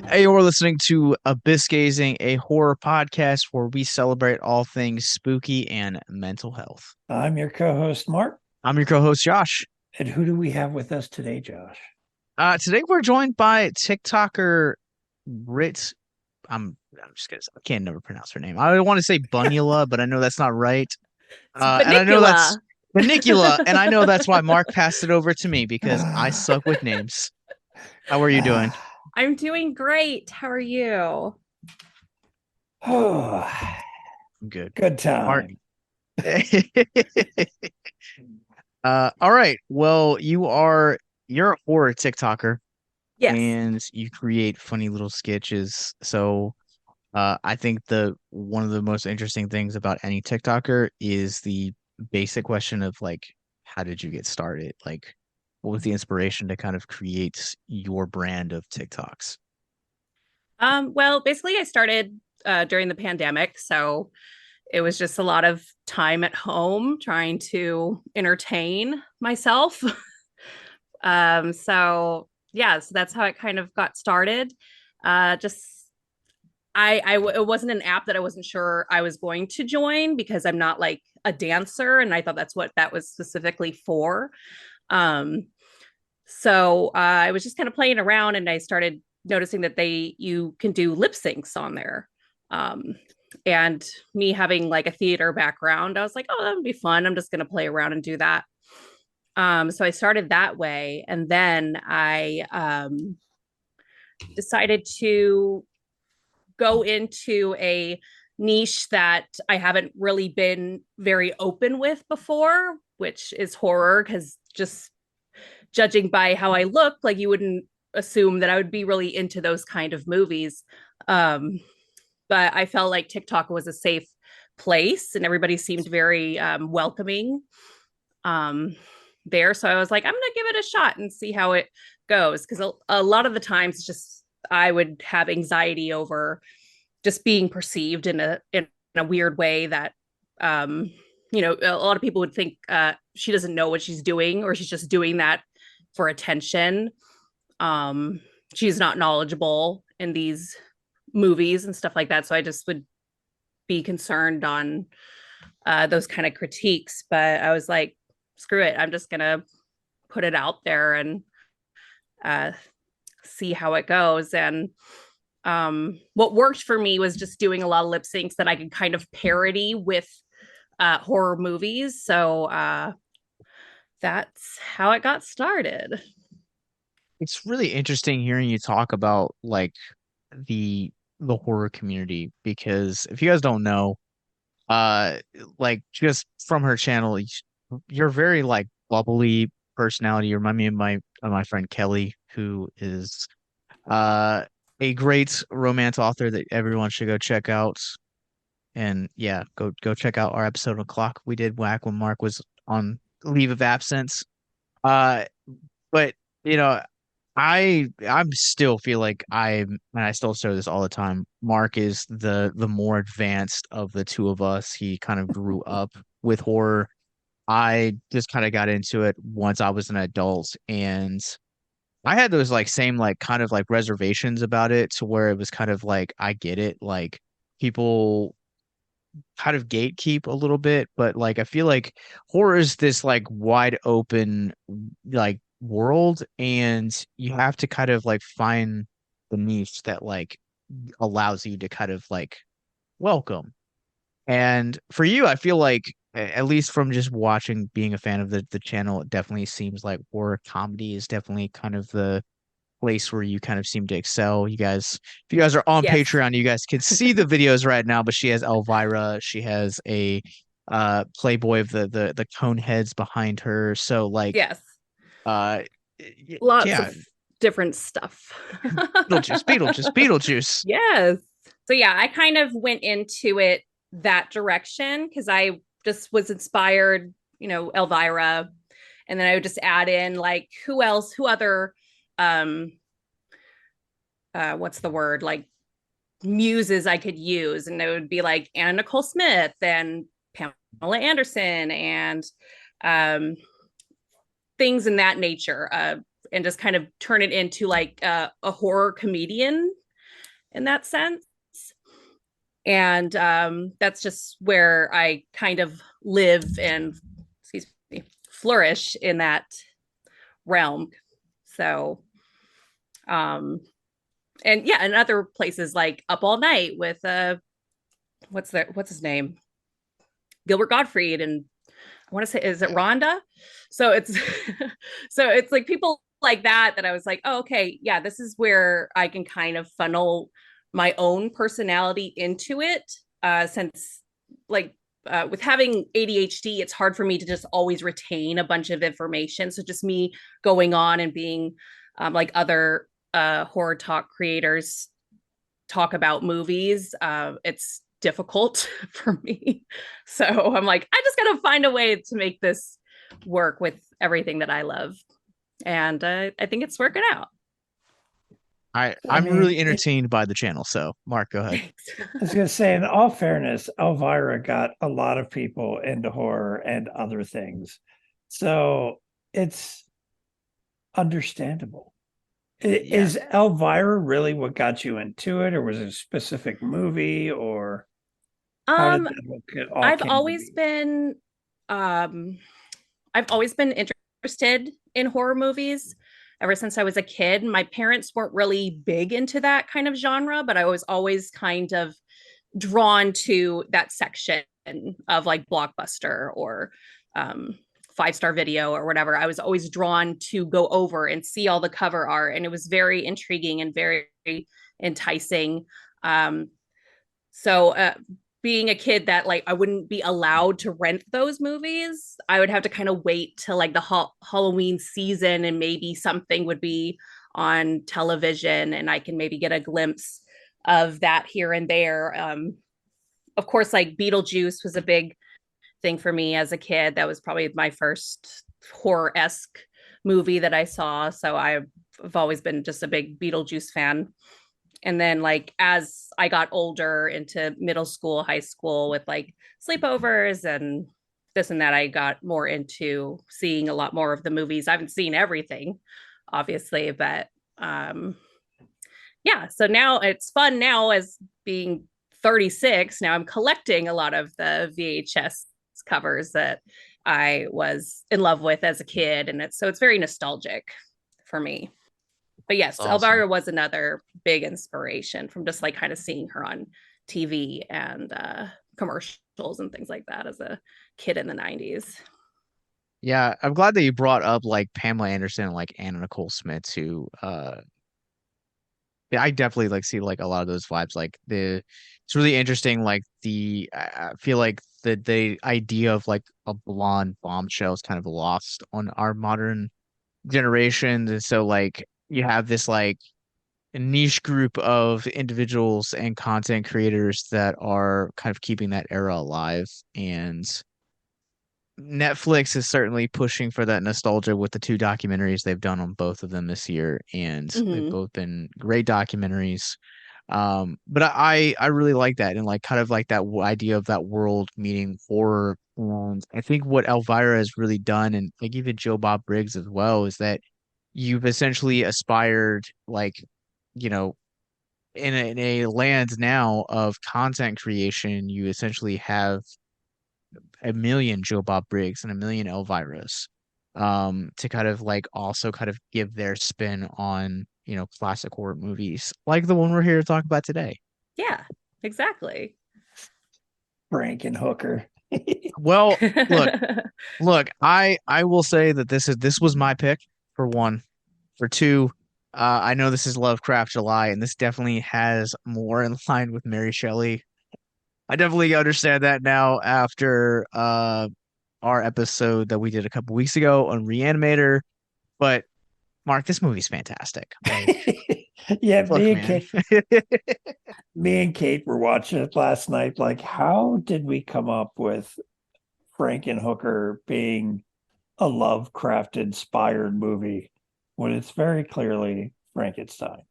Hey, you're listening to Abyss Gazing, a horror podcast where we celebrate all things spooky and mental health. I'm your co-host, Mark. I'm your co-host, Josh. And who do we have with us today, Josh? Today we're joined by TikToker Brit. I'm just gonna. I can't never pronounce her name. I want to say Bunula, but I know that's not right. It's And I know that's Bunnicula. Bunnicula, and I know that's why Mark passed it over to me because I suck with names. How are you doing? I'm doing great. How are you? Oh, I'm good. good Mark. time. All right. Well, you're a horror TikToker Yes. and you create funny little sketches. So, I think the one of the most interesting things about any TikToker is the basic question of like, how did you get started? Like, what was the inspiration to kind of create your brand of TikToks? Well, basically I started during the pandemic, so it was just a lot of time at home trying to entertain myself. So yeah, so that's how it kind of got started. Just it wasn't an app that I wasn't sure I was going to join because I'm not like a dancer, and I thought that's what that was specifically for. Um, so I was just kind of playing around, and I started noticing that you can do lip syncs on there. Um, and me having like a theater background, I was like, oh, that would be fun. I'm just going to play around and do that. So I started that way, and then I decided to go into a niche that I haven't really been very open with before, which is horror, because just judging by how I look, like you wouldn't assume that I would be really into those kind of movies. Um, but I felt like TikTok was a safe place and everybody seemed very welcoming there. So I was like, I'm going to give it a shot and see how it goes. Because a lot of the times, it's just I would have anxiety over just being perceived in a weird way that a lot of people would think she doesn't know what she's doing, or she's just doing that for attention. um she's not knowledgeable in these movies and stuff like that, so I just would be concerned on those kind of critiques. But I was like, screw it, I'm just gonna put it out there and uh see how it goes. And what worked for me was just doing a lot of lip syncs that I could kind of parody with horror movies. So that's how it got started. It's really interesting hearing you talk about like the the horror community because if you guys don't know, uh like just from her channel, you're very like bubbly personality. You remind me of my friend Kelly, who is uh a great romance author that everyone should go check out. And yeah, go check out our episode of Clock we did whack when Mark was on leave of absence. Uh but you know, I'm still feel like and I still say this all the time. Mark is the more advanced of the two of us. He kind of grew up with horror. I just kind of got into it once I was an adult, and I had those like same like kind of like reservations about it to where it was kind of like I get it, like people kind of gatekeep a little bit, but like I feel like horror is this like wide open like world, and you have to kind of like find the niche that like allows you to kind of like welcome. And for you, I feel like at least from just watching, being a fan of the channel, it definitely seems like horror comedy is definitely kind of the place where you kind of seem to excel. If you guys are on Yes. Patreon, you guys can see the videos right now, but she has Elvira, she has a Playboy of the cone heads behind her. So like Yes. uh Lots yeah, of different stuff. Beetlejuice. Yes. So yeah, I kind of went into it that direction because I just was inspired, Elvira, and then I would just add in like who other um what's the word, like muses I could use, and it would be like Anna Nicole Smith and Pamela Anderson and um things in that nature, and just kind of turn it into like a horror comedian in that sense. And that's just where I kind of live and, excuse me, flourish in that realm. So, and yeah, and other places like Up All Night with what's his name, Gilbert Gottfried, and I want to say, is it Rhonda? So it's so it's like people like that I was like, oh, okay, yeah, this is where I can kind of funnel my own personality into it. Since like with having ADHD, it's hard for me to just always retain a bunch of information. So just me going on and being like other horror talk creators talk about movies, it's difficult for me. So I'm like, I just got to find a way to make this work with everything that I love. And I think it's working out. I'm really entertained by the channel. So Mark, go ahead. I was going to say, in all fairness, Elvira got a lot of people into horror and other things. So it's understandable. Yeah. Is Elvira really what got you into it, or was it a specific movie, or how did that all I've always been interested in horror movies ever since I was a kid. My parents weren't really big into that kind of genre, but I was always kind of drawn to that section of like Blockbuster or 5-Star Video or whatever. I was always drawn to go over and see all the cover art, and it was very intriguing and very enticing. So being a kid that like I wouldn't be allowed to rent those movies, I would have to kind of wait till like the Halloween season, and maybe something would be on television and I can maybe get a glimpse of that here and there. Of course, like Beetlejuice was a big thing for me as a kid. That was probably my first horror-esque movie that I saw. So I've always been just a big Beetlejuice fan. And then like as I got older into middle school, high school, with like sleepovers and this and that, I got more into seeing a lot more of the movies. I haven't seen everything, obviously, but yeah. So now it's fun now as being 36. Now I'm collecting a lot of the VHS covers that I was in love with as a kid. And it's very nostalgic for me. But yes, awesome. Elvira was another big inspiration from just like kind of seeing her on TV and commercials and things like that as a kid in the 90s. Yeah, I'm glad that you brought up like Pamela Anderson and like Anna Nicole Smith too. Yeah, I definitely like see like a lot of those vibes. Like it's really interesting. Like I feel like the idea of like a blonde bombshell is kind of lost on our modern generation. And so like you have this like a niche group of individuals and content creators that are kind of keeping that era alive. And Netflix is certainly pushing for that nostalgia with the 2 documentaries they've done on both of them this year, and they've both been great documentaries. But I really like that, and like kind of like that idea of that world meeting horror. And I think what Elvira has really done, and like even Joe Bob Briggs as well, is that you've essentially aspired, like, you know, in a land now of content creation, you essentially have a million Joe Bob Briggs and a million Elviras, to kind of like also kind of give their spin on, classic horror movies like the one we're here to talk about today. Yeah, exactly. Frankenhooker. Well, look, I will say that this was my pick for one. For two, I know this is Lovecraft July, and this definitely has more in line with Mary Shelley. I definitely understand that now after our episode that we did a couple weeks ago on Reanimator. But Mark, this movie's fantastic. Like, yeah, look, me and Kate were watching it last night. Like, how did we come up with Frankenhooker being a Lovecraft-inspired movie when it's very clearly Frankenstein?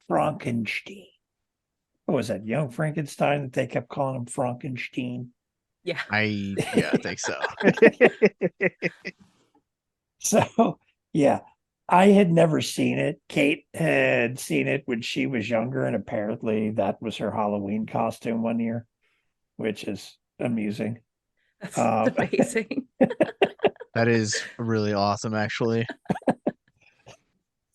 Frankenstein. What was that, Young Frankenstein, that they kept calling him Frankenstein? Yeah. I think so. So, yeah, I had never seen it. Kate had seen it when she was younger, and apparently that was her Halloween costume one year, which is amusing. That's Um, amazing. That is really awesome, actually.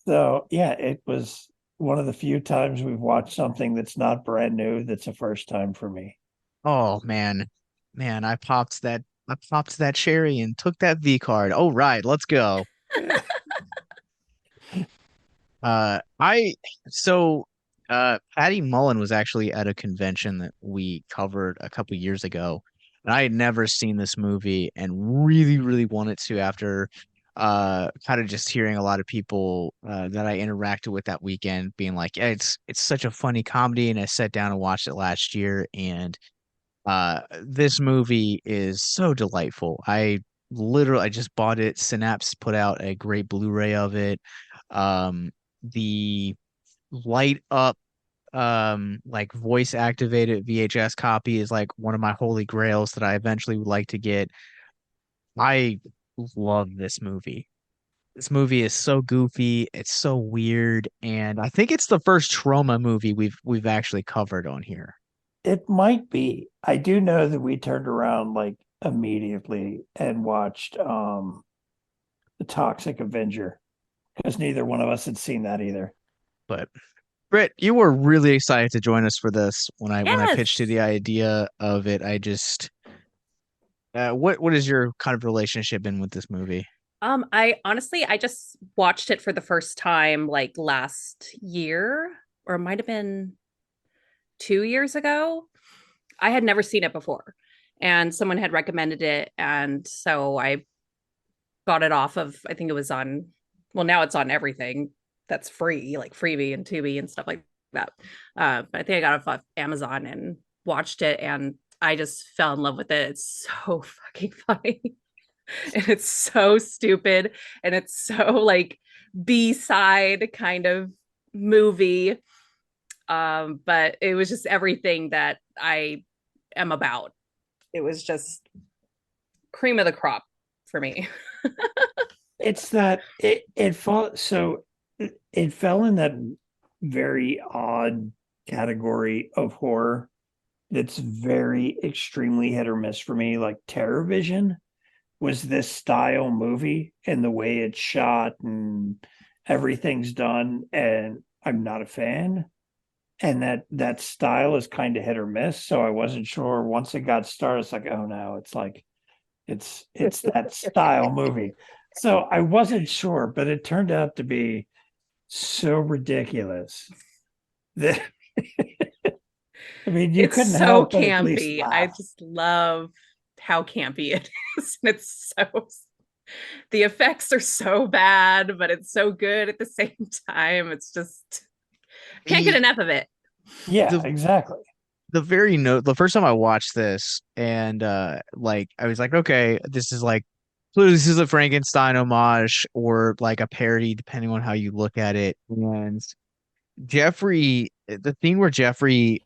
so yeah, it was one of the few times we've watched something that's not brand new. That's a first time for me. Oh man, man, I popped that cherry and took that V card. Oh right, let's go. I so Patty Mullen was actually at a convention that we covered a couple years ago, and I had never seen this movie and really, really wanted to after kind of just hearing a lot of people that I interacted with that weekend being like, yeah, it's such a funny comedy, and I sat down and watched it last year, and this movie is so delightful. I just bought it. Synapse put out a great Blu-ray of it. The light up like voice activated VHS copy is like one of my holy grails that I eventually would like to get. I love this movie. This movie is so goofy, it's so weird, and I think it's the first trauma movie we've actually covered on here. It might be. I do know that we turned around like immediately and watched The Toxic Avenger because neither one of us had seen that either. But Britt, you were really excited to join us for this when I pitched you Yes. the idea of it. I just what is your kind of relationship been with this movie? I honestly I just watched it for the first time like last year, or it might have been 2 years ago. I had never seen it before, and someone had recommended it, and so I got it off of, I think it was on, well, now it's on everything that's free, like Freebie and Tubi and stuff like that. But I think I got it off Amazon and watched it, and I just fell in love with it. It's so fucking funny. And it's so stupid, and it's so like B-side kind of movie. But it was just everything that I am about. It was just cream of the crop for me. It's that it fell in that very odd category of horror that's very extremely hit or miss for me. Like Terror Vision was this style movie and the way it's shot and everything's done, and I'm not a fan. And that style is kind of hit or miss. So I wasn't sure once it got started, it's like, oh no, it's like it's that style movie. So I wasn't sure, but it turned out to be so ridiculous that I mean you It's couldn't so help but at least campy. I laugh. just love how campy it is. And it's so, the effects are so bad, but it's so good at the same time. It's just, can't get The enough of it. Yeah, the exactly. the very note the first time I watched this and like I was like, okay, this is like clearly this is a Frankenstein homage or like a parody depending on how you look at it. And the scene where Jeffrey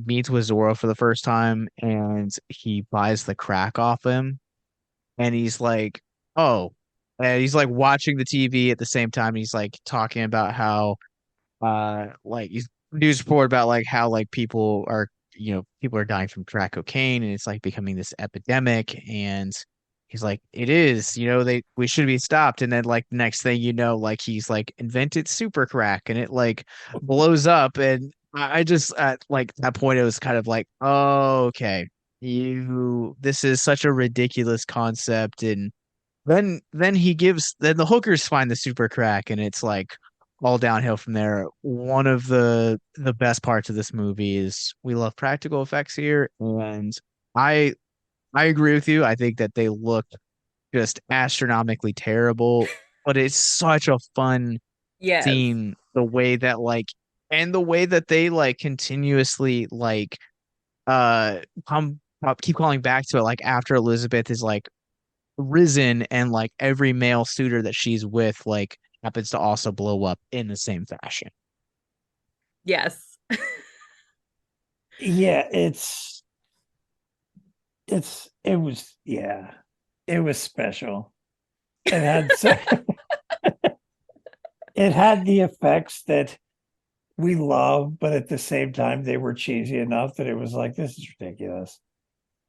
meets with Zora for the first time and he buys the crack off him and he's like, oh, and he's like watching the TV at the same time. He's like talking about how like he's news report about like how like people are dying from crack cocaine and it's like becoming this epidemic and he's like it is, we should be stopped, and then like next thing you know, like he's like invented super crack and it like blows up, and I just at like that point it was kind of like, oh, okay, you this is such a ridiculous concept. And then the hookers find the super crack and it's like all downhill from there. One of the best parts of this movie is we love practical effects here, and I I agree with you. I think that they look just astronomically terrible, but it's such a fun Yes. scene the way that like and the way that they like continuously like uh come keep calling back to it like after Elizabeth is like risen and like every male suitor that she's with like happens to also blow up in the same fashion. Yes. Yeah, it was, yeah, it was special. It had so it had the effects that we love, but at the same time, they were cheesy enough that it was like, this is ridiculous.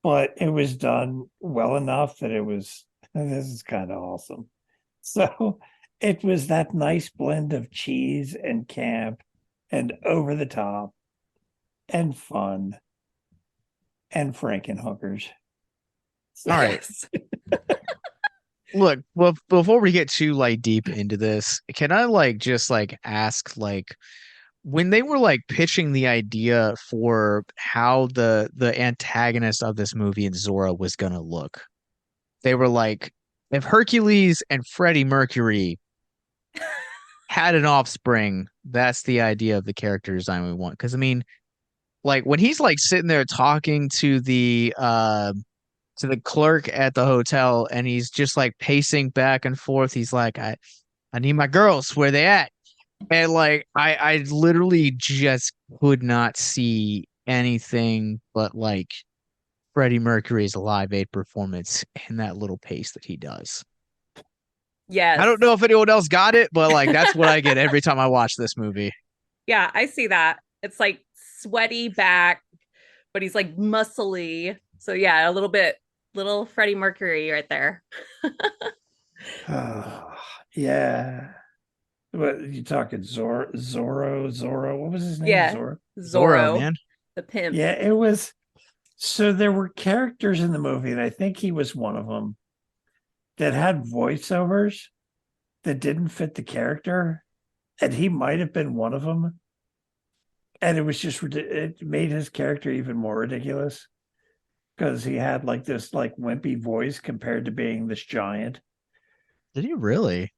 But it was done well enough that it was, this is kind of awesome. So it was that nice blend of cheese and camp and over the top and fun and Frankenhookers. All So, right. Yes. Look, well, before we get too like deep into this, can I like just like ask like when they were like pitching the idea for how the antagonist of this movie in Zora was gonna look, they were like, if Hercules and Freddie Mercury had an offspring, that's the idea of the character design we want. Because I mean, like when he's like sitting there talking to the clerk at the hotel and he's just like pacing back and forth, he's like, I need my girls, where they at? And like I literally just could not see anything but like Freddie Mercury's Live Aid performance in that little pace that he does. I Yes. don't know if anyone else got it, but like that's what I get every time I watch this movie. Yeah, I see that. It's like sweaty back, but he's like muscly. So yeah, a little bit, little Freddie Mercury right there. yeah. What you talking Zorro? What was his name? Yeah, Zorro? Zorro, Zorro, man. the pimp. Yeah, it was. So there were characters in the movie, and I think he was one of them that had voiceovers that didn't fit the character, and he might have been one of them. And it was just it made his character even more ridiculous because he had like this like wimpy voice compared to being this giant. Did he really?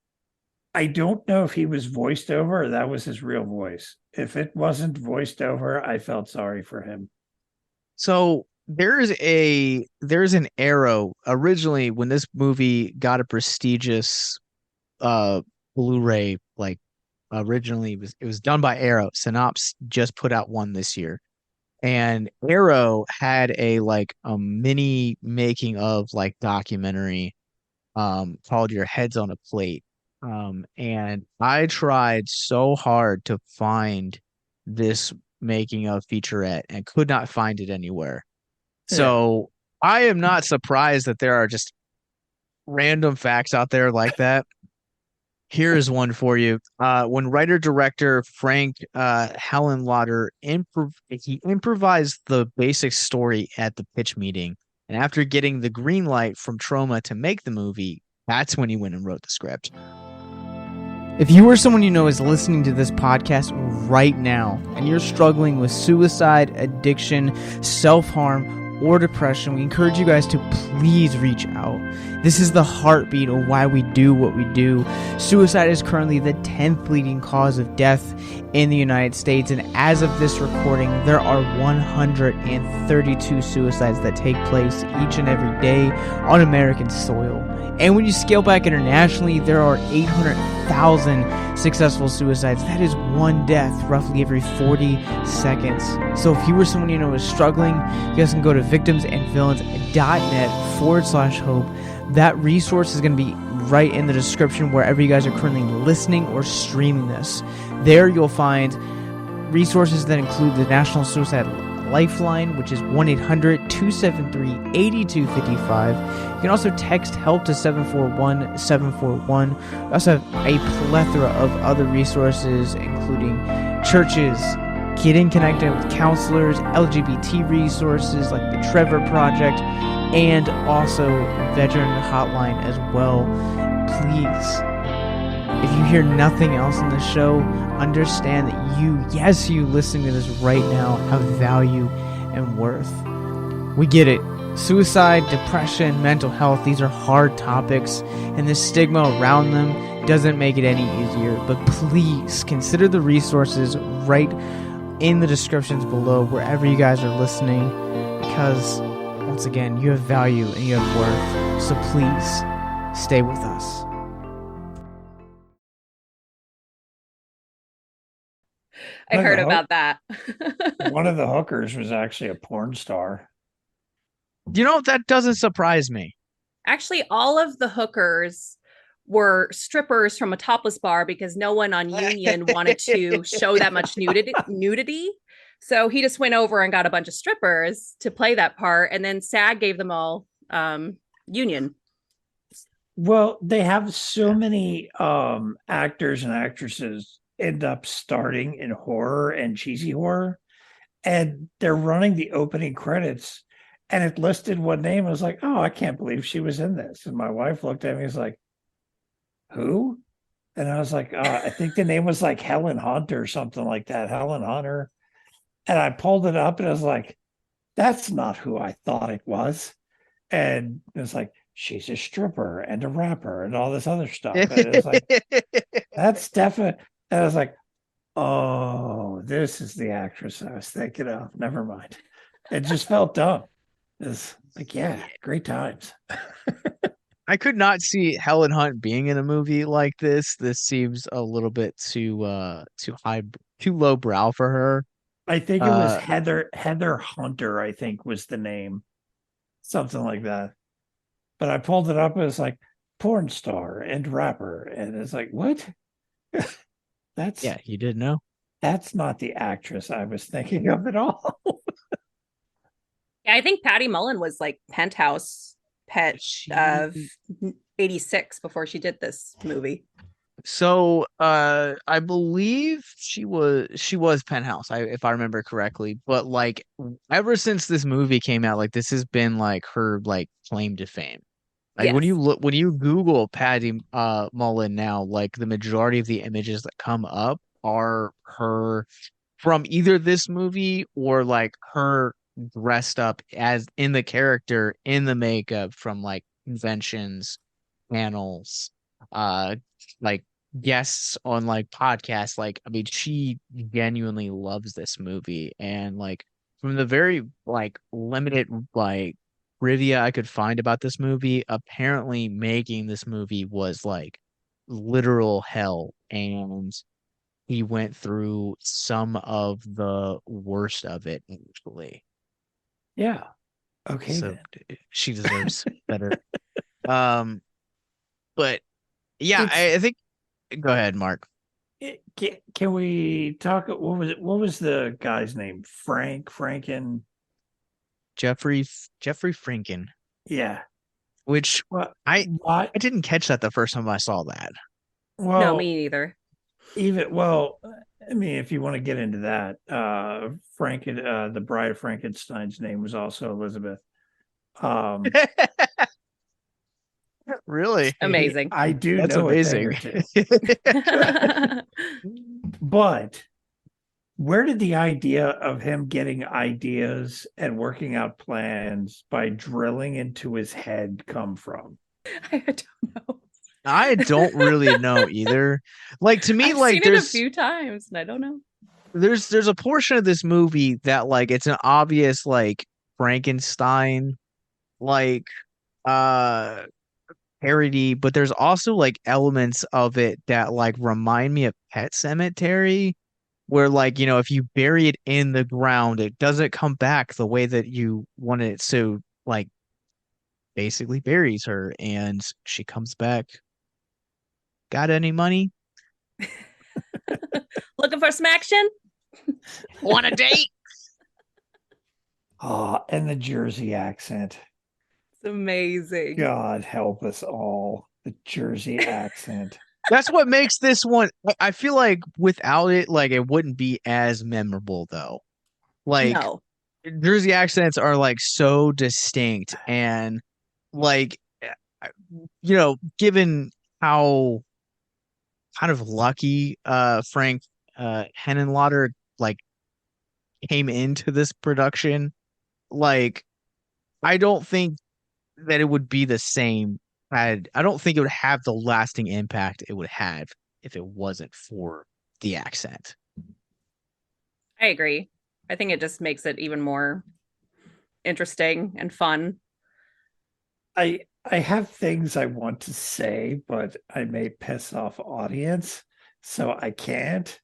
I don't know if he was voiced over or that was his real voice. If it wasn't voiced over, I felt sorry for him. So there's an arrow originally when this movie got a prestigious uh Blu-ray like originally it was done by Arrow. Synops just put out one this year. And Arrow had a like a mini making of like documentary called Your Head's on a Plate. And I tried so hard to find this making of featurette and could not find it anywhere. Yeah. So I am not surprised that there are just random facts out there like that. Here is one for you. When writer-director Frank Hallenlotter he improvised the basic story at the pitch meeting, and after getting the green light from Troma to make the movie, that's when he went and wrote the script. If you or someone you know is listening to this podcast right now and you're struggling with suicide, addiction, self-harm, or depression, we encourage you guys to please reach out. This is the heartbeat of why we do what we do. Suicide is currently the 10th leading cause of death in the United States, and as of this recording, there are 132 suicides that take place each and every day on American soil. And when you scale back internationally, there are 800,000 successful suicides. That is one death roughly every 40 seconds. So if you or someone you know is struggling, you guys can go to victimsandvillains.net/hope. That resource is going to be right in the description wherever you guys are currently listening or streaming this. There you'll find resources that include the National Suicide Lifeline, which is 1-800-273-8255. You can also text HELP to 741-741. We also have a plethora of other resources, including churches, getting connected with counselors, LGBT resources like the Trevor Project, and also veteran hotline as well. Please, if you hear nothing else in the show, understand that you listening to this right now, have value and worth. We get it. Suicide, depression, mental health, these are hard topics, and the stigma around them doesn't make it any easier. But please consider the resources right in the descriptions below, wherever you guys are listening, because once again, you have value and you have worth. So please stay with us. I heard about that. One of the hookers was actually a porn star. You know, that doesn't surprise me. Actually, all of the hookers were strippers from a topless bar because no one on Union wanted to show that much nudity. So he just went over and got a bunch of strippers to play that part, and then SAG gave them all Union. Well, they have so many actors and actresses end up starting in horror and cheesy horror, and they're running the opening credits, and it listed one name. I was like, oh, I can't believe she was in this. And my wife looked at me and was like, who? And I was like, I think the name was like Helen Hunt or something like that. Helen Hunter. And I pulled it up and I was like, that's not who I thought it was. And it was like, she's a stripper and a rapper and all this other stuff. And it was like, that's definitely. And I was like, oh, this is the actress I was thinking of. Never mind. It just felt dumb. It's like, yeah, great times. I could not see Helen Hunt being in a movie like this. This seems a little bit too high, too low brow for her. I think it was Heather Hunter, I think was the name. Something like that. But I pulled it up and it's like porn star and rapper. And it's like, what? Yeah, you didn't know. That's not the actress I was thinking of at all. Yeah, I think Patty Mullen was like Penthouse pet of 86 before she did this movie. So I believe she was Penthouse, if I remember correctly. But like ever since this movie came out, like this has been like her like claim to fame. Like Yes. when you Google Patty Mullen now, like the majority of the images that come up are her from either this movie or like her dressed up as in the character in the makeup from like conventions, panels, uh like guests on like podcasts. Like I mean, she genuinely loves this movie, and like from the very like limited like trivia I could find about this movie, apparently making this movie was like literal hell, and he went through some of the worst of it actually. Yeah. Okay. So Then. she deserves better. Um, but yeah, It's I think go ahead, Mark. can we talk? What was it? What was the guy's name? Franken. Jeffrey Franken, Yeah. which What? I What? I didn't catch that the first time I saw that. No, Well, me neither. I mean, if you want to get into that, the Bride of Frankenstein's name was also Elizabeth. Um, Really? Amazing. I do That's know a thing amazing. or two. But where did the idea of him getting ideas and working out plans by drilling into his head come from? I don't know. I don't really know either. Like to me, I've like seen it a few times and I don't know. there's a portion of this movie that like it's an obvious like Frankenstein like uh parody, but there's also like elements of it that like remind me of Pet Cemetery, where like, you know, if you bury it in the ground, it doesn't come back the way that you wanted it. So like basically buries her and she comes back. Got any money? Looking for some action? Want a date? Ah, and the Jersey accent. It's amazing. God help us all. The Jersey accent. That's what makes this one. I feel like without it, like it wouldn't be as memorable though. Like No. Jersey accents are like so distinct and like you know, given how kind of lucky Frank Henenlotter like came into this production, like I don't think that it would be the same had I don't think it would have the lasting impact it would have if it wasn't for the accent. I agree. I think it just makes it even more interesting and fun. I have things I want to say, but I may piss off audience, so I can't.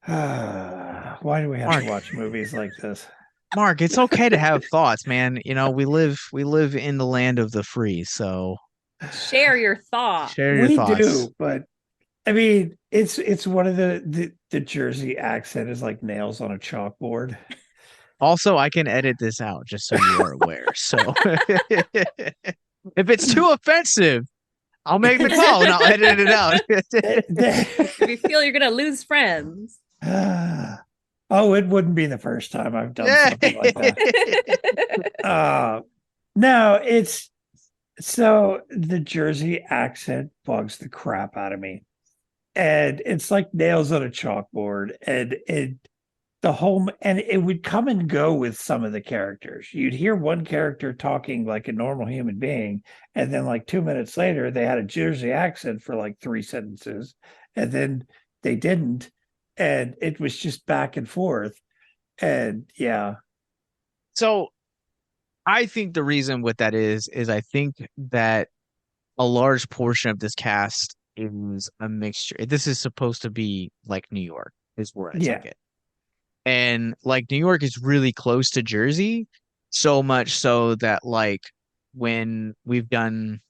Why do we have Mark, to watch movies like this? Mark, it's okay to have thoughts, man. You know, we live in the land of the free, so Share your thought. Share your We thoughts. do, but I mean, it's one of the Jersey accent is like nails on a chalkboard. Also, I can edit this out just so you are aware. So if it's too offensive, I'll make the call and I'll edit it out. If you feel you're gonna lose friends. Oh, it wouldn't be the first time I've done something like that. No, it's so the Jersey accent bugs the crap out of me. And it's like nails on a chalkboard. And it would come and go with some of the characters. You'd hear one character talking like a normal human being, and then like 2 minutes later, they had a Jersey accent for like three sentences, and then they didn't. And it was just back and forth. And yeah, So I think the reason what that is I think that a large portion of this cast is a mixture. This is supposed to be like New York, is where I yeah, took it. And like New York is really close to Jersey, so much so that like when we've done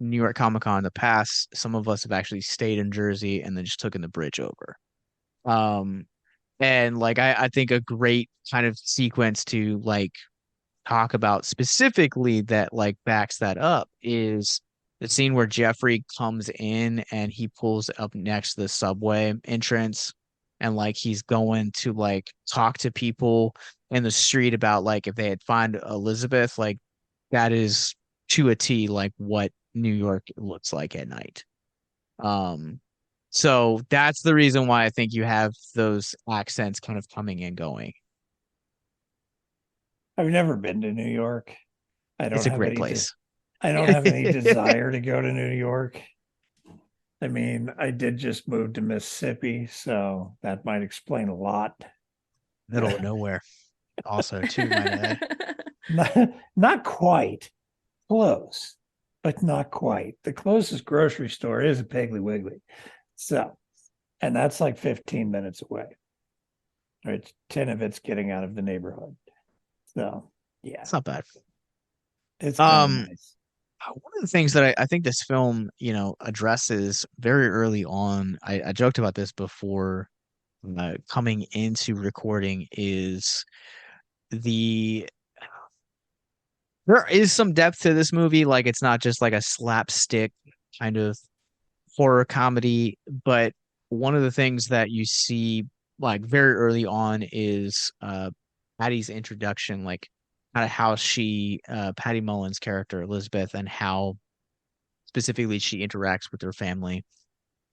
New York Comic Con in the past, some of us have actually stayed in Jersey and then just taken the bridge over. Um, and like I think a great kind of sequence to like talk about specifically that like backs that up is the scene where Jeffrey comes in and he pulls up next to the subway entrance and like he's going to like talk to people in the street about like if they had found Elizabeth, like that is to a T like what New York looks like at night. Um, so that's the reason why I think you have those accents kind of coming and going. I've never been to New York. I It's don't a have great any place. I don't have any desire to go to New York. I mean, I did just move to Mississippi, so that might explain a lot. Middle of nowhere, also, too, might add. not, not quite close, but not quite. The closest grocery store is a Piggly Wiggly. So, and that's like 15 minutes away. Or it's 10 of it's getting out of the neighborhood. So, yeah, It's not bad. it's kind of Um, nice. one of the things that I think this film, addresses very early on, I joked about this before coming into recording, is the there is some depth to this movie. Like it's not just like a slapstick kind of horror comedy, but one of the things that you see like very early on is Patty's introduction, like kind of how she Patty Mullen's character Elizabeth and how specifically she interacts with her family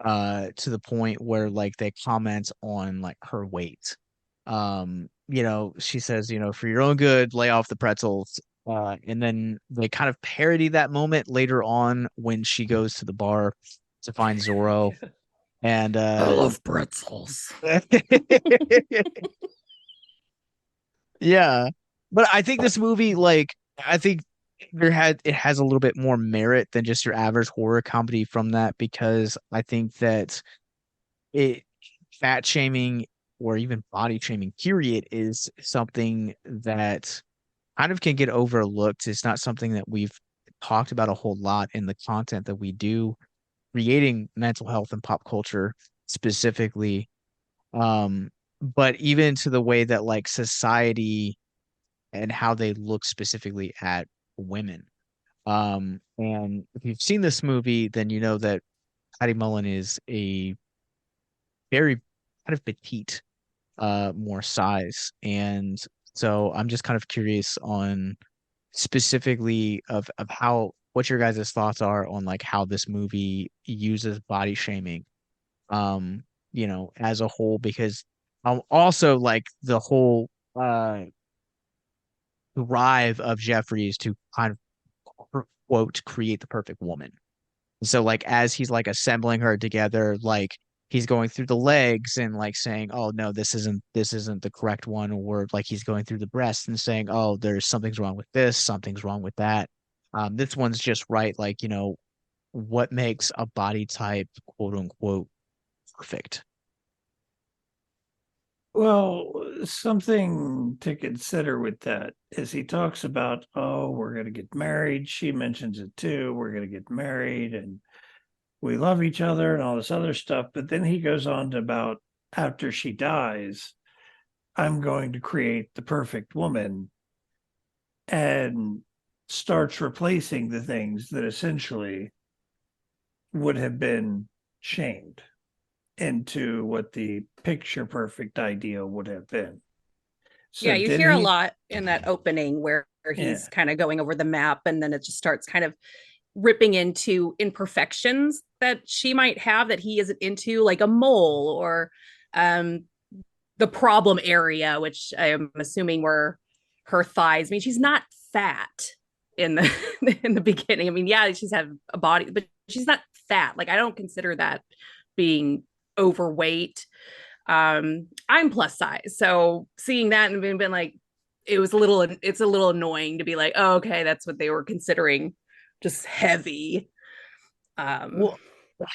to the point where like they comment on like her weight. She says, for your own good, lay off the pretzels. And then they kind of parody that moment later on when she goes to the bar to find Zorro. And I love pretzels. yeah. But I think this movie, like, I think it has a little bit more merit than just your average horror comedy from that because I think that it fat shaming or even body shaming period is something that kind of can get overlooked. It's not something that we've talked about a whole lot in the content that we do creating mental health and pop culture specifically. But even to the way that like society and how they look specifically at women. And if you've seen this movie, then you know that Patty Mullen is a very kind of petite, more size. And so I'm just kind of curious on specifically of how what your guys' thoughts are on like how this movie uses body shaming, as a whole, because also like the whole drive of Jeffries to kind of quote create the perfect woman. So like as he's like assembling her together, like he's going through the legs and like saying, "Oh no, this isn't the correct one," or like he's going through the breasts and saying, "Oh, there's something's wrong with this, something's wrong with that." This one's just right, like what makes a body type quote unquote perfect. Well, something to consider with that is he talks about, oh, we're going to get married. She mentions it too. We're going to get married and we love each other and all this other stuff. But then he goes on to about after she dies, I'm going to create the perfect woman, and starts replacing the things that essentially would have been shamed into what the picture perfect ideal would have been. Yeah, So you did hear a he? lot in that opening where Yeah. he's kind of going over the map and then it just starts kind of ripping into imperfections that she might have that he isn't into, like a mole or um the problem area, which I'm assuming were her thighs. I mean, she's not fat in the in the beginning. I mean, yeah, she's had a body, but she's not fat. Like I don't consider that being overweight. I'm plus size, so seeing that and been like, it's a little annoying to be like, oh, okay, that's what they were considering, just heavy. Um, Well,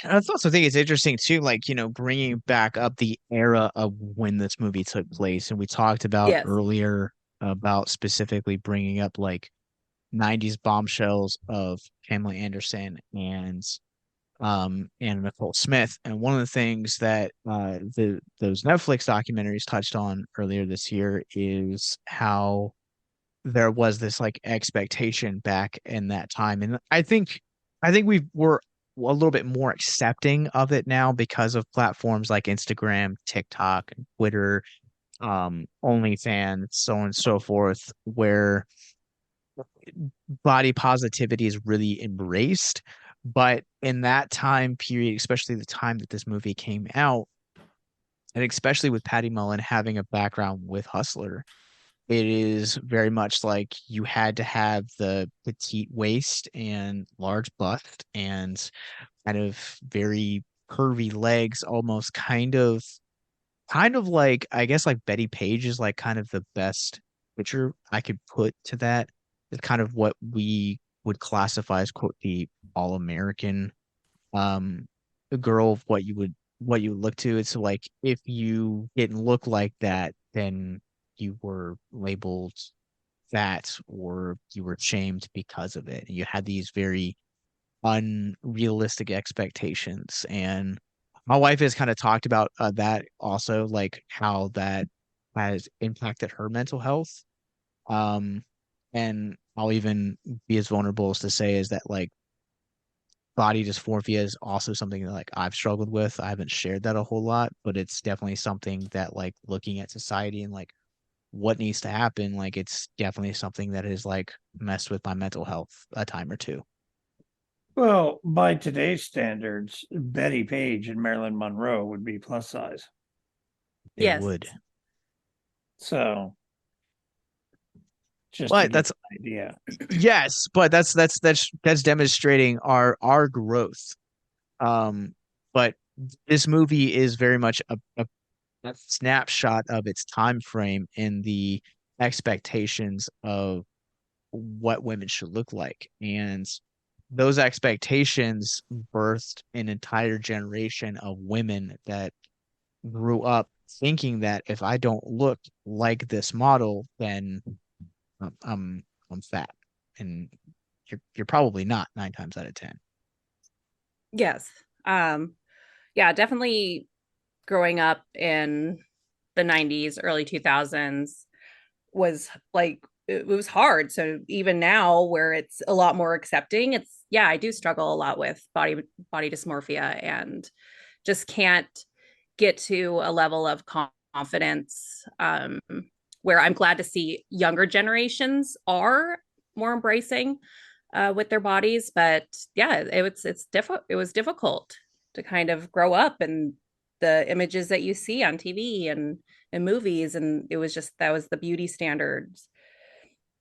I also think it's interesting too, like, bringing back up the era of when this movie took place. And we talked about yes, earlier about specifically bringing up like 90s bombshells of Pamela Anderson and Nicole Smith. And one of the things that those Netflix documentaries touched on earlier this year is how there was this like expectation back in that time. And I think we're a little bit more accepting of it now because of platforms like Instagram, TikTok, and Twitter, OnlyFans, so on and so forth, where body positivity is really embraced. But in that time period, especially the time that this movie came out, and especially with Patty Mullen having a background with Hustler, it is very much like you had to have the petite waist and large bust and kind of very curvy legs, almost kind of like, I guess, like Betty Page is like kind of the best picture I could put to that. It's kind of what we would classify as quote the all American um girl of what you would look to. It's like if you didn't look like that, then you were labeled fat or you were shamed because of it. You had these very unrealistic expectations. And my wife has kind of talked about that also, like how that has impacted her mental health. Um, and I'll even be as vulnerable as to say is that like body dysmorphia is also something that like I've struggled with. I haven't shared that a whole lot, but it's definitely something that like looking at society and like what needs to happen, like it's definitely something that has like messed with my mental health a time or two. Well, by today's standards, Betty Page and Marilyn Monroe would be plus size. They yes, would. So just to But give that's an idea. yes, but that's demonstrating our growth. But this movie is very much a snapshot of its time frame and the expectations of what women should look like. And those expectations birthed an entire generation of women that grew up thinking that if I don't look like this model, then I'm fat. And you're probably not 9 times out of 10. yes. Yeah, definitely growing up in the 90s, early 2000s was like it was hard. So even now where it's a lot more accepting, it's yeah, I do struggle a lot with body dysmorphia and just can't get to a level of confidence where I'm glad to see younger generations are more embracing with their bodies. But yeah, it was difficult to kind of grow up and the images that you see on TV and movies, and it was just that was the beauty standards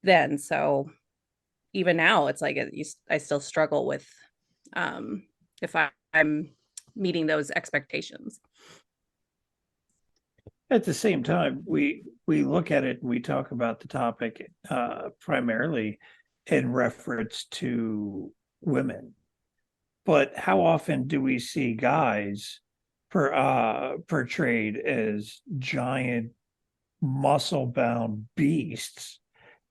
then. So even now, it's like I still struggle with if I'm meeting those expectations. At the same time, we look at it and we talk about the topic primarily in reference to women. But how often do we see guys portrayed as giant muscle bound beasts,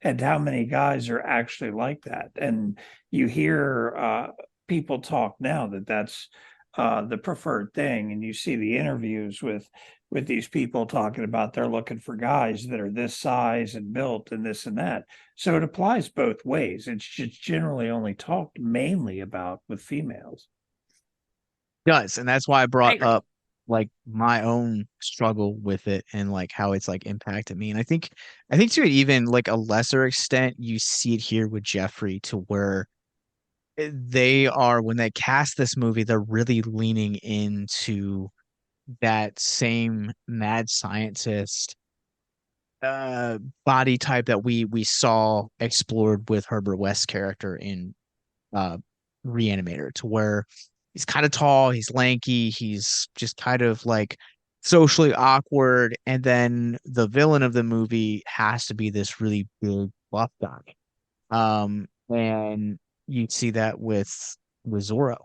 and how many guys are actually like that. And you hear people talk now that that's the preferred thing, and you see the interviews with these people talking about they're looking for guys that are this size and built and this and that. So it applies both ways. It's just generally only talked mainly about with females. Does, and that's why I I brought agree. up like my own struggle with it and like how it's like impacted me. And I think to even like a lesser extent, you see it here with Jeffrey to where they are when they cast this movie, they're really leaning into that same mad scientist uh body type that we saw explored with Herbert West's character in uh Reanimator, to where he's kind of tall, he's lanky, he's just kind of like socially awkward, and then the villain of the movie has to be this really big buff guy. And you see that with Zorro.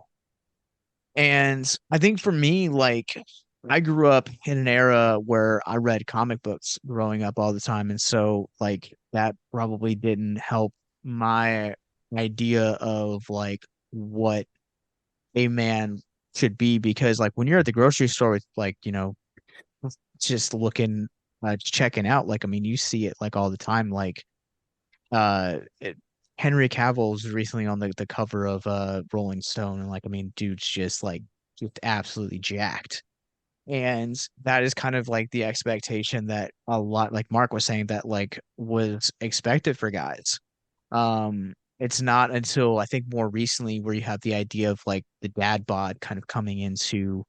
And I think for me, like I grew up in an era where I read comic books growing up all the time. And so like that probably didn't help my idea of like what a man should be, because like when you're at the grocery store with like, just looking checking out, like I mean you see it like all the time, like uh it, Henry Cavill's recently on the cover of Rolling Stone, and like I mean dude's just absolutely jacked. And that is kind of like the expectation that a lot, like Mark was saying, that like was expected for guys. It's not until I think more recently where you have the idea of like the dad bod kind of coming into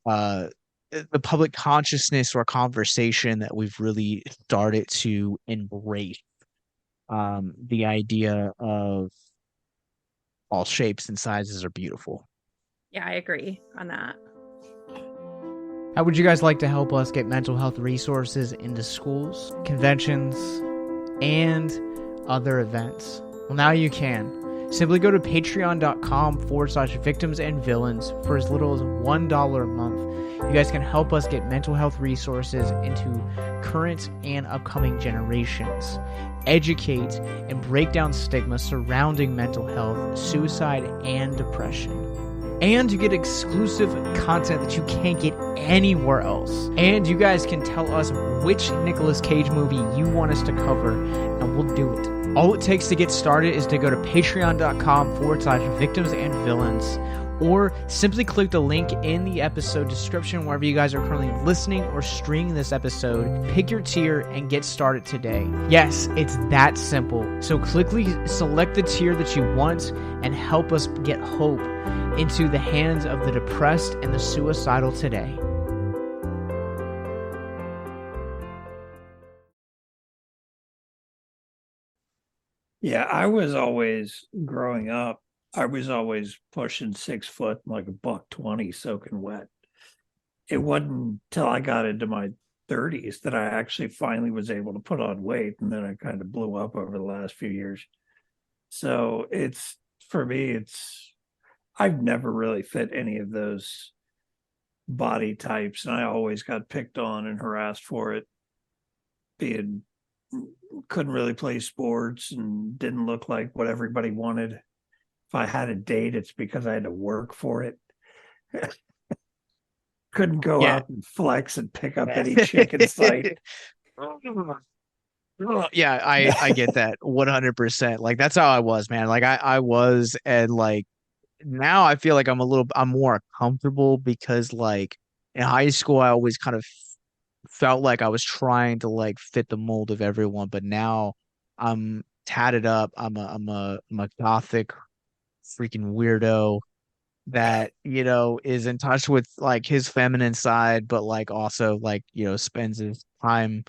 uh the public consciousness or conversation that we've really started to embrace the idea of all shapes and sizes are beautiful. Yeah, I agree on that. How would you guys like to help us get mental health resources into schools, conventions, and other events? Well, now you can. Simply go to patreon.com/victims and villains for as little as $1 a month. You guys can help us get mental health resources into current and upcoming generations, educate and break down stigma surrounding mental health, suicide, and depression. And you get exclusive content that you can't get anywhere else. And you guys can tell us which Nicolas Cage movie you want us to cover, and we'll do it. All it takes to get started is to go to patreon.com/victims and villains, or simply click the link in the episode description wherever you guys are currently listening or streaming this episode. Pick your tier and get started today. Yes, it's that simple. So quickly select the tier that you want and help us get hope into the hands of the depressed and the suicidal today. Yeah, I was always growing up, I was always pushing 6 foot, like a buck 20 soaking wet. It wasn't until I got into my 30s that I actually finally was able to put on weight, and then I kind of blew up over the last few years. So it's for me, it's I've never really fit any of those body types, and I always got picked on and harassed for it. Being couldn't really play sports and didn't look like what everybody wanted. If I had a date, it's because I had to work for it. Couldn't go Yeah. out and flex and pick up any chick in sight. Yeah, I get that 100%. Like that's how I was, man. Like I was, and like now I feel like I'm more comfortable, because like in high school I always kind of felt like I was trying to like fit the mold of everyone, but now I'm tatted up. I'm a gothic freaking weirdo that, is in touch with like his feminine side, but like also like, spends his time,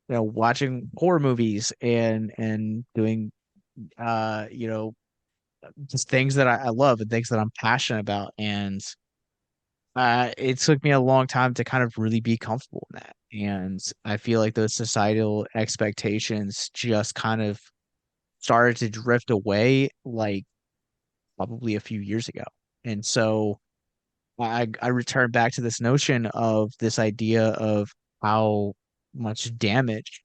watching horror movies and doing uh, you know, just things that I love and things that I'm passionate about. And it took me a long time to kind of really be comfortable in that. And I feel like those societal expectations just kind of started to drift away like probably a few years ago. And so I return back to this notion of this idea of how much damage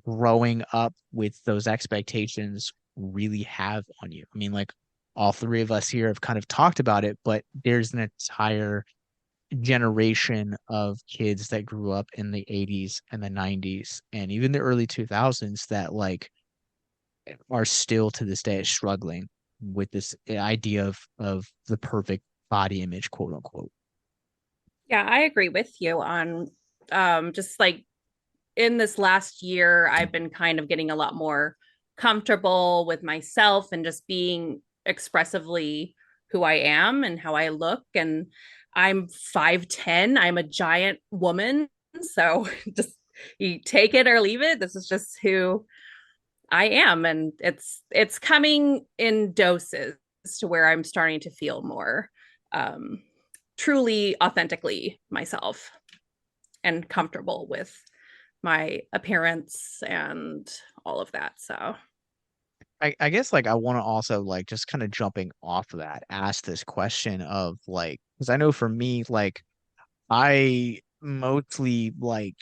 growing up with those expectations really have on you. I mean, like all three of us here have kind of talked about it, but there's an entire generation of kids that grew up in the 80s and the 90s and even the early 2000s that like are still to this day struggling with this idea of the perfect body image, quote unquote. Yeah, I agree with you on just like in this last year, I've been kind of getting a lot more comfortable with myself and just being expressively who I am and how I look. And I'm 5'10. I'm a giant woman. So just you take it or leave it. This is just who I am. And it's coming in doses to where I'm starting to feel more um truly authentically myself and comfortable with my appearance and all of that. So, I guess like I want to also like just kind of jumping off of that, ask this question of like, because I know for me, like I mostly like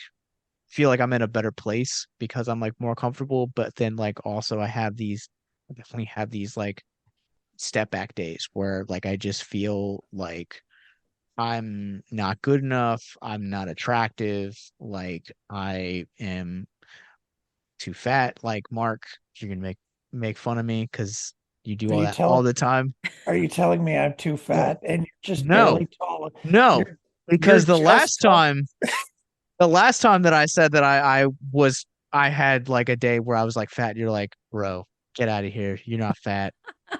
feel like I'm in a better place because I'm like more comfortable, but then like also I definitely have these like step back days where like I just feel like I'm not good enough, I'm not attractive, like I am too fat. Like Mark, you're gonna make fun of me because you do Are all you that all telling the time. are you telling me I'm too fat and you're just No, barely tall? no, You're you're because just tall. the last time that I said that I had like a day where I was like fat, you're like, bro, get out of here. You're not fat.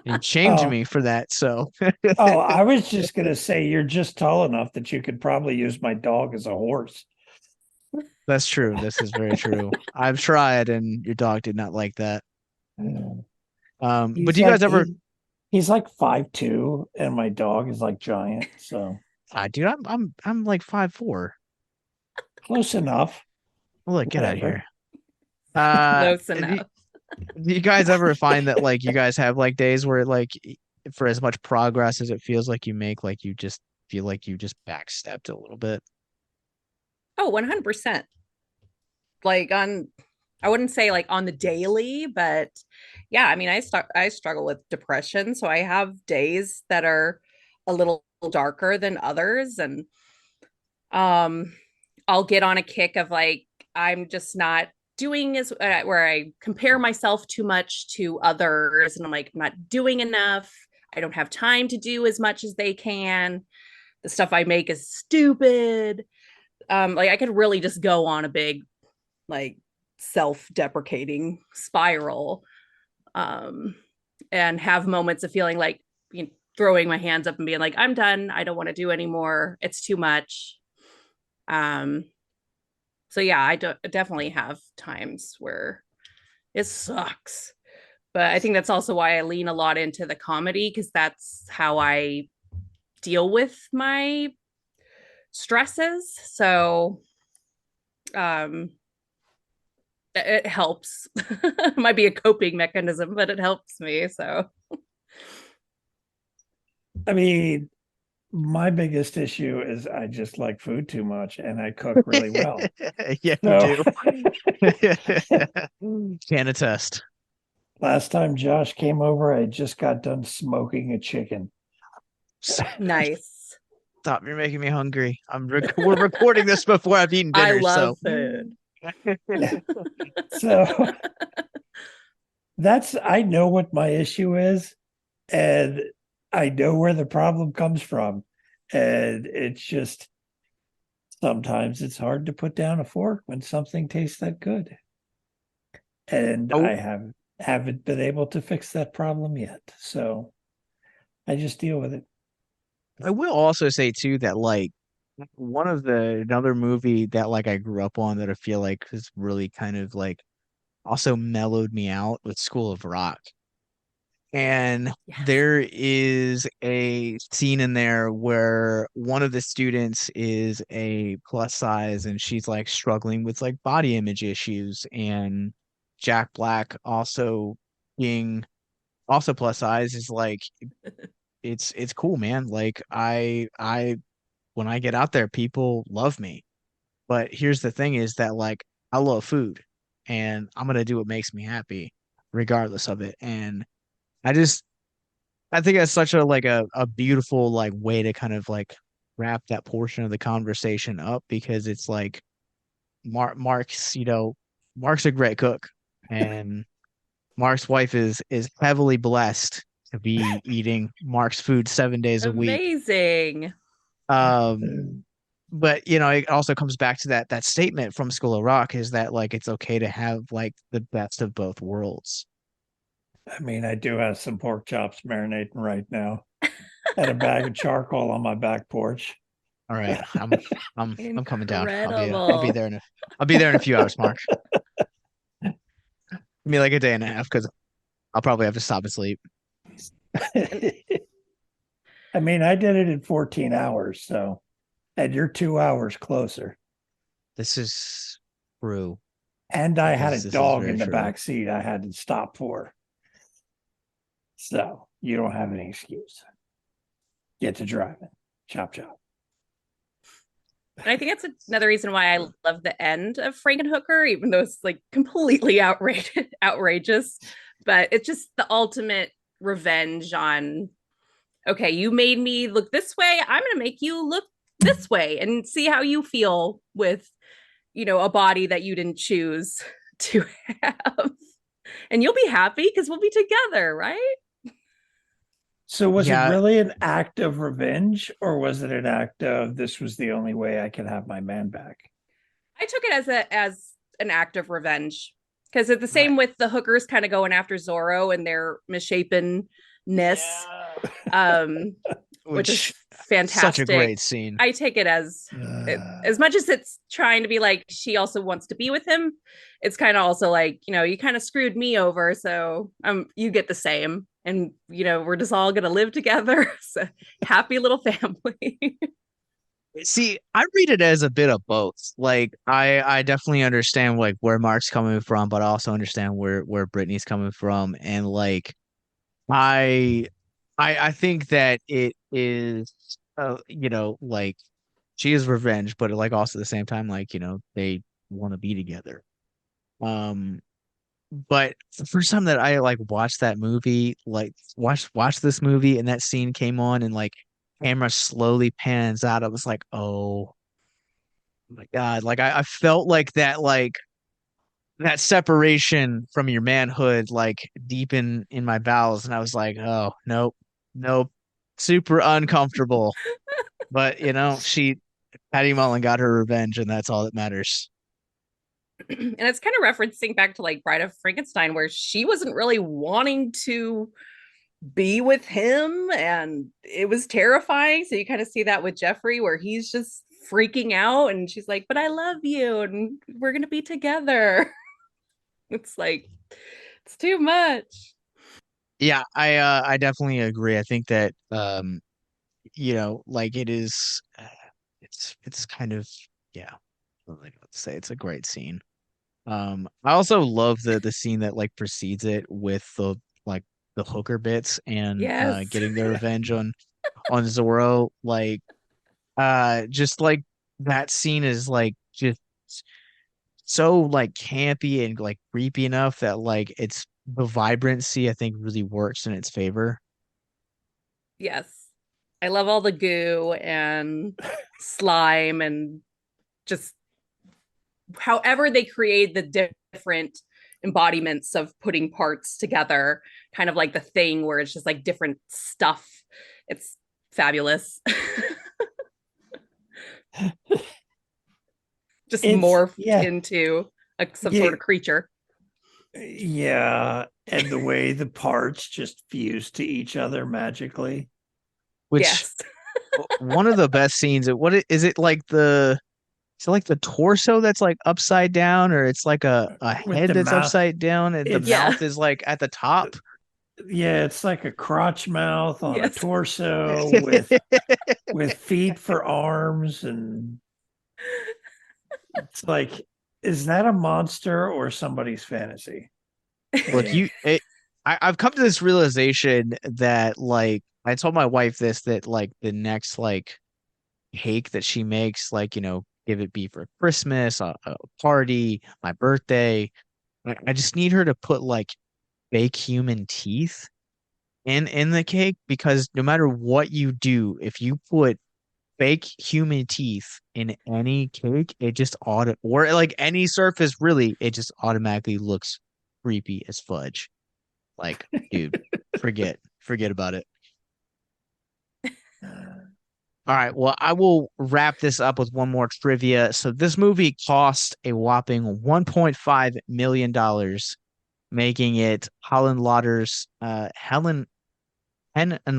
And you shamed Oh, me for that. So oh, I was just gonna say you're just tall enough that you could probably use my dog as a horse. that's true. This is very true. I've tried and your dog did not like that. Yeah. But He's do you guys like ever he's like 5'2", and my dog is like giant, so dude, I'm like 5'4". close enough. Look, get out of Whatever. here. close Do enough. you guys ever find that like you guys have like days where like for as much progress as it feels like you make, like you just feel like you just backstepped a little bit? Oh, 100%. Like on I wouldn't say like on the daily, but yeah, I mean I struggle with depression, so I have days that are a little darker than others and um I'll get on a kick of like I'm just not doing as where I compare myself too much to others and I'm like I'm not doing enough. I don't have time to do as much as they can. The stuff I make is stupid. Like I could really just go on a big like self-deprecating spiral um and have moments of feeling like you know, throwing my hands up and being like I'm done, I don't want to do anymore, it's too much. um so yeah, definitely have times where it sucks, but I think that's also why I lean a lot into the comedy because that's how I deal with my stresses. So um it helps. It might be a coping mechanism, but it helps me. So I mean, my biggest issue is I just like food too much and I cook really well. Yeah, you So do. Can attest. last time Josh came over, I just got done smoking a chicken. nice. Stop, you're making me hungry. We're recording this before I've eaten I dinner, love so food. So I know what my issue is and I know where the problem comes from. And it's just sometimes it's hard to put down a fork when something tastes that good. And I, I haven't been able to fix that problem yet. So I just deal with it. I will also say too that like one of the another movie that like I grew up on that I feel like has really kind of like also mellowed me out with School of Rock. And Yes. there is a scene in there where one of the students is a plus size and she's like struggling with like body image issues. And Jack Black also being also plus size is like it's cool, man. Like I when I get out there, people love me. But here's the thing is that like I love food and I'm gonna do what makes me happy regardless of it. And I just I think that's such a like a beautiful like way to kind of like wrap that portion of the conversation up because it's like Mark's, Mark's a great cook and Mark's wife is heavily blessed to be eating Mark's food 7 days a week. Amazing. Um, but it also comes back to that statement from School of Rock is that like it's okay to have like the best of both worlds. I mean, I do have some pork chops marinating right now. Had a bag of charcoal on my back porch. All right, I'm coming down. Incredible. I'll be there in a few hours, Mark. Give me like a day and a half because I'll probably have to stop and sleep. I mean, I did it in 14 hours, so and you're 2 hours closer. This is true. And I had This a is dog very in the true. back seat I had to stop for. So you don't have any excuse. Get to driving. Chop chop. And I think that's another reason why I love the end of Frankenhooker, even though it's like completely outrageous. But it's just the ultimate revenge on, okay, you made me look this way, I'm gonna make you look this way and see how you feel with, a body that you didn't choose to have. And you'll be happy because we'll be together, right? So was it Yeah, really an act of revenge, or was it an act of this was the only way I could have my man back? I took it as an act of revenge because it's the same with the hookers kind of going after Zorro and their misshapen ness, which is fantastic. Such a great scene. I take it as much as it's trying to be like she also wants to be with him. It's kind of also like you kind of screwed me over, so you get the same, and we're just all gonna live together. So happy little family. See, I read it as a bit of both. Like I definitely understand like where Mark's coming from, but I also understand where Brittany's coming from. And like I I think that it is like she is revenge, but like also at the same time, like, they want to be together. Um, but the first time that I like watched that movie, like watched this movie and that scene came on and like camera slowly pans out, I was like, oh my God. Like I felt like that separation from your manhood like deep in my bowels, and I was like, oh nope, nope. Super uncomfortable. But Patty Mullen got her revenge, and that's all that matters. And it's kind of referencing back to like Bride of Frankenstein, where she wasn't really wanting to be with him and it was terrifying. So you kind of see that with Jeffrey, where he's just freaking out and she's like, but I love you and we're gonna be together. It's like it's too much. Yeah, I definitely agree. I think that like it is it's kind of yeah, I don't really know what to say. It's a great scene. I also love the scene that like precedes it with the hooker bits and Yes. getting their revenge on Zorro. Like just like that scene is like just so like campy and like creepy enough that like it's the vibrancy I think really works in its favor. Yes. I love all the goo and slime and just however they create the different embodiments of putting parts together, kind of like the thing where it's just like different stuff. It's fabulous. Just morphed into some sort of creature. Yeah, and the way the parts just fuse to each other magically. Which yes. One of the best scenes. Is it like the torso that's like upside down, or it's like a head that's mouth, upside down and the mouth is like at the top? Yeah, it's like a crotch mouth on a torso with feet for arms, and it's like, is that a monster or somebody's fantasy? Look, I've come to this realization that like I told my wife this, that like the next like cake that she makes, like, give it be for Christmas, a party, my birthday. I just need her to put like fake human teeth in the cake, because no matter what you do, if you put fake human teeth in any cake, it just or like any surface really, it just automatically looks creepy as fudge. Like, dude, forget about it. All right, well, I will wrap this up with one more trivia. So this movie cost a whopping $1.5 million, making it Helen and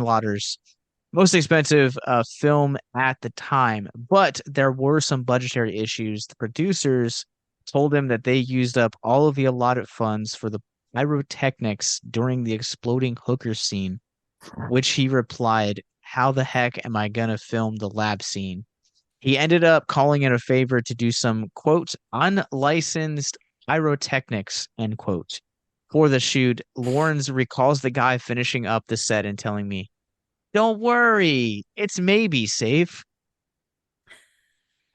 Lauder's most expensive film at the time. But there were some budgetary issues. The producers told him that they used up all of the allotted funds for the pyrotechnics during the exploding hooker scene, which he replied, "How the heck am I gonna film the lab scene?" He ended up calling it a favor to do some, quote, unlicensed pyrotechnics, end quote. For the shoot, Lawrence recalls the guy finishing up the set and telling me, "Don't worry, it's maybe safe."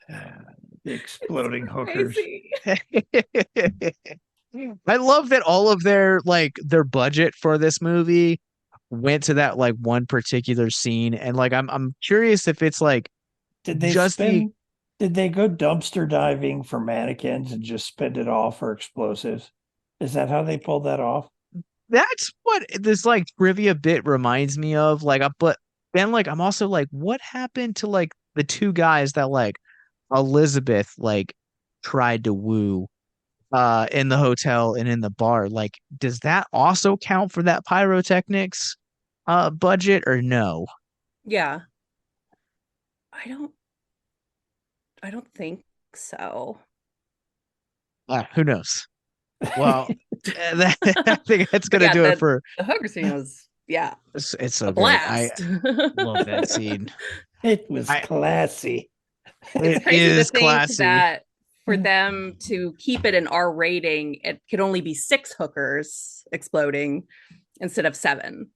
The exploding It's hookers. crazy. I love that all of their budget for this movie went to that like one particular scene, and like I'm curious if it's like Did they just the spend? Did they go dumpster diving for mannequins and just spend it all for explosives? Is that how they pulled that off? that's what this like trivia bit reminds me of. Like, but then like I'm also like, what happened to like the two guys that like Elizabeth like tried to woo in the hotel and in the bar? Like, does that also count for that pyrotechnics budget, or no? Yeah. I don't think so. Who knows? Well, I think that's But gonna yeah, do it for. the hooker scene was It's a so great. I blast. love that scene. It was I classy. It's It crazy to is think classy. that for them to keep it an R rating, it could only be 6 hookers exploding instead of 7,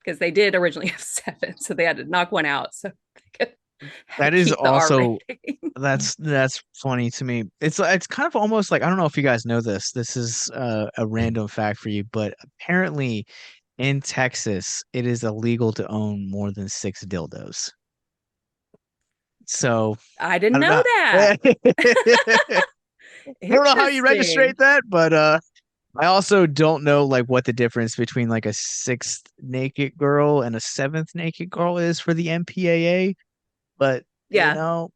because they did originally have 7, so they had to knock one out. So they could That is keep the R also rating. that's funny to me. It's kind of almost like, I don't know if you guys know this. This is a random fact for you, but apparently in Texas, it is illegal to own more than 6 dildos. So I I didn't don't know know. that. I don't know how you Interesting. registrate that, but I also don't know like what the difference between like a sixth naked girl and a seventh naked girl is for the MPAA. But Yeah.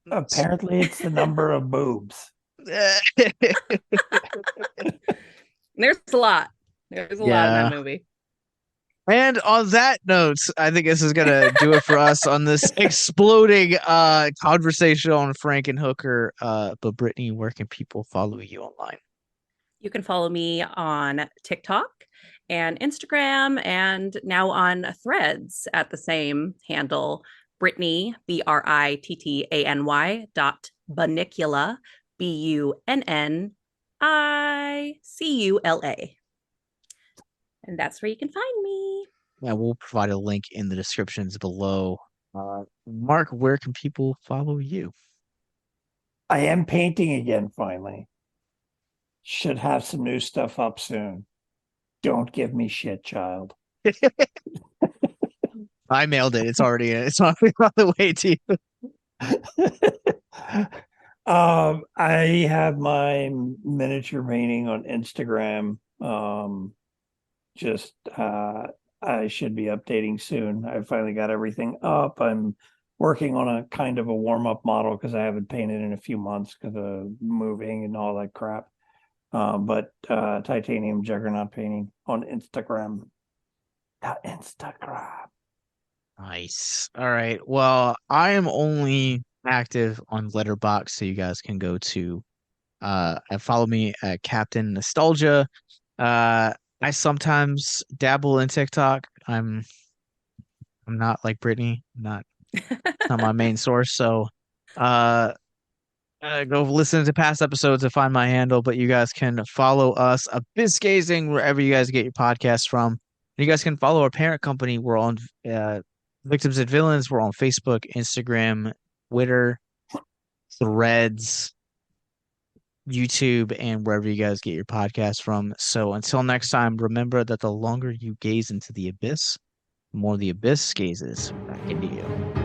Apparently, it's the number of boobs. There's a lot. There's a lot in that Yeah. movie. And on that note, I think this is gonna do it for us on this exploding conversation on Frankenhooker. But Brittany, where can people follow you online? You can follow me on TikTok and Instagram, and now on Threads at the same handle, Brittany, BRITTANY. BUNNICULA. And that's where you can find me. Yeah, we'll provide a link in the descriptions below. Mark, where can people follow you? I am painting again, finally. Should have some new stuff up soon. Don't give me shit, child. I mailed it. It's already on the way to you. I have my miniature painting on Instagram. Just I should be updating soon. I finally got everything up. I'm working on a kind of a warm-up model because I haven't painted in a few months because of moving and all that crap. But titanium juggernaut painting on Instagram. Instagram. Nice. All right. Well, I am only active on Letterboxd, so you guys can go to and follow me at Captain Nostalgia. I sometimes dabble in TikTok. I'm not like Brittany, not it's not my main source. So go listen to past episodes to find my handle, but you guys can follow us a Biscazing wherever you guys get your podcasts from. And you guys can follow our parent company. We're on Victims and Villains. We're on Facebook, Instagram, Twitter, Threads, YouTube, and wherever you guys get your podcasts from. So until next time, remember that the longer you gaze into the abyss, the more the abyss gazes back into you.